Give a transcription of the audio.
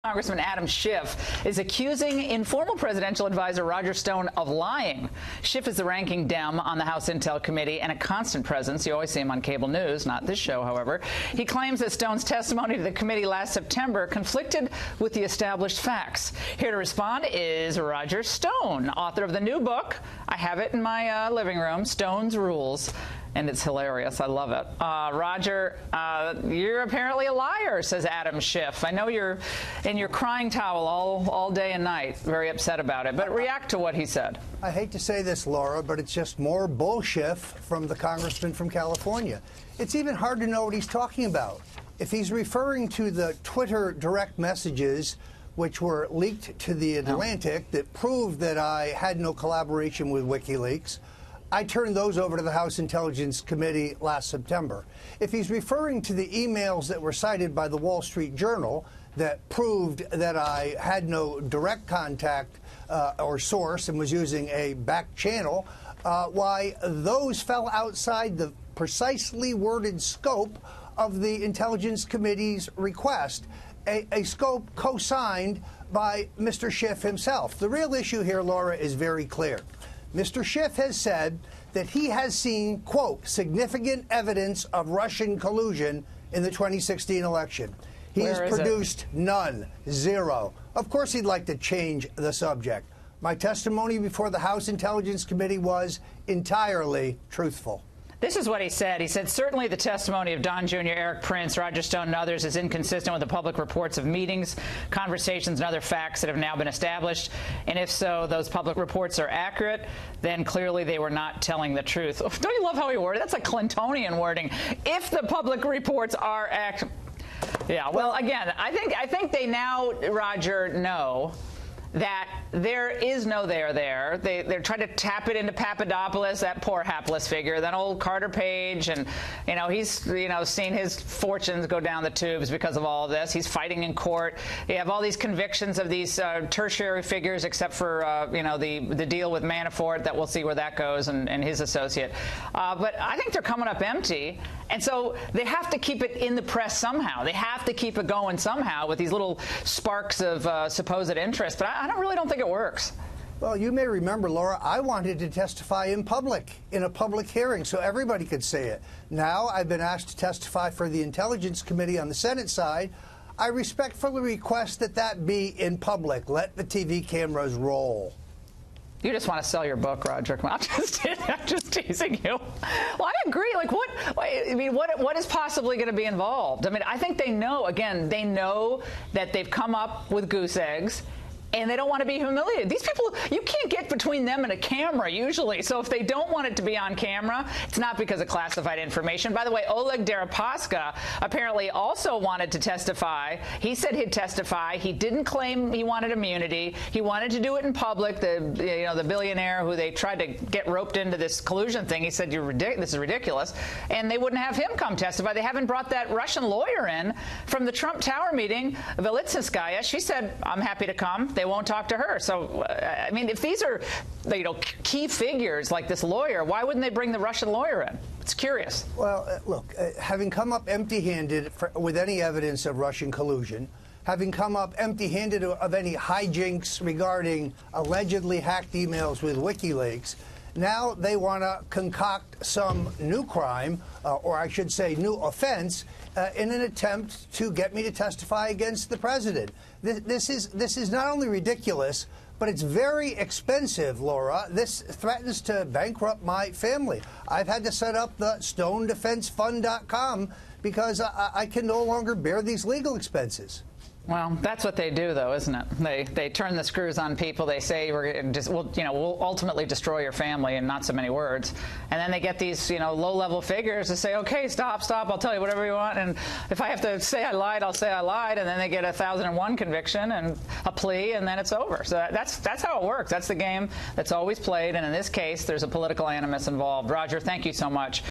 Congressman Adam Schiff is accusing informal presidential advisor Roger Stone of lying. Schiff is the ranking Dem on the House Intel Committee and a constant presence. You always see him on cable news, not this show, however. He claims that Stone's testimony to the committee last September conflicted with the established facts. Here to respond is Roger Stone, author of the new book. I have it in my living room, Stone's Rules. And it's hilarious. I love it. Roger, you're apparently a liar, says Adam Schiff. I know you're in your crying towel all day and night, very upset about it. But react to what he said. I hate to say this, Laura, but it's just more bullshit from the congressman from California. It's even hard to know what he's talking about. If he's referring to the Twitter direct messages which were leaked to The Atlantic that proved that I had no collaboration with WikiLeaks, I turned those over to the House Intelligence Committee last September. If he's referring to the emails that were cited by the Wall Street Journal that proved that I had no direct contact or source and was using a back channel, why those fell outside the precisely worded scope of the Intelligence Committee's request, a scope co-signed by Mr. Schiff himself. The real issue here, Laura, is very clear. Mr. Schiff has said that he has seen, quote, significant evidence of Russian collusion in the 2016 election. He has produced none, zero. Of course he'd like to change the subject. My testimony before the House Intelligence Committee was entirely truthful. This is what he said. He said, certainly the testimony of Don Jr., Eric Prince, Roger Stone, and others is inconsistent with the public reports of meetings, conversations, and other facts that have now been established. And if so, those public reports are accurate, then clearly they were not telling the truth. Don't you love how he worded it? That's like Clintonian wording. If the public reports are accurate. Yeah, well, again, I think they now, Roger, know that there is no there there. They're trying to tap it into Papadopoulos, that poor hapless figure, then old Carter Page, and he's seen his fortunes go down the tubes because of all of this. He's fighting in court. You have all these convictions of these tertiary figures, except for the deal with Manafort, that we'll see where that goes, and his associate. But I think they're coming up empty, and so they have to keep it in the press somehow. They have to keep it going somehow with these little sparks of supposed interest. But I really don't think it works. Well, you may remember, Laura, I wanted to testify in public, in a public hearing, so everybody could see it. Now I've been asked to testify for the Intelligence Committee on the Senate side. I respectfully request that that be in public. Let the TV cameras roll. You just want to sell your book, Roger. I'm just teasing you. Well, I agree. Like, what is possibly going to be involved? I mean, I think they know, again, they know that they've come up with goose eggs, and they don't want to be humiliated. These people, you can't get between them and a camera, usually. So if they don't want it to be on camera, it's not because of classified information. By the way, Oleg Deripaska apparently also wanted to testify. He said he'd testify. He didn't claim he wanted immunity. He wanted to do it in public. The billionaire who they tried to get roped into this collusion thing, he said, this is ridiculous. And they wouldn't have him come testify. They haven't brought that Russian lawyer in from the Trump Tower meeting, Velitsinskaya. She said, I'm happy to come. They won't talk to her. So, I mean, if these are, key figures like this lawyer, why wouldn't they bring the Russian lawyer in? It's curious. Well, look, having come up empty-handed with any evidence of Russian collusion, having come up empty-handed of any hijinks regarding allegedly hacked emails with WikiLeaks, now they want to concoct some new crime, or I should say new offense, in an attempt to get me to testify against the president. This is not only ridiculous, but it's very expensive, Laura. This threatens to bankrupt my family. I've had to set up the StoneDefenseFund.com because I can no longer bear these legal expenses. Well, that's what they do, though, isn't it? They turn the screws on people. They say we'll ultimately destroy your family, in not so many words. And then they get these low-level figures to say, okay, stop, I'll tell you whatever you want. And if I have to say I lied, I'll say I lied. And then they get a 1001 conviction and a plea, and then it's over. So that's how it works. That's the game that's always played. And in this case, there's a political animus involved. Roger, thank you so much.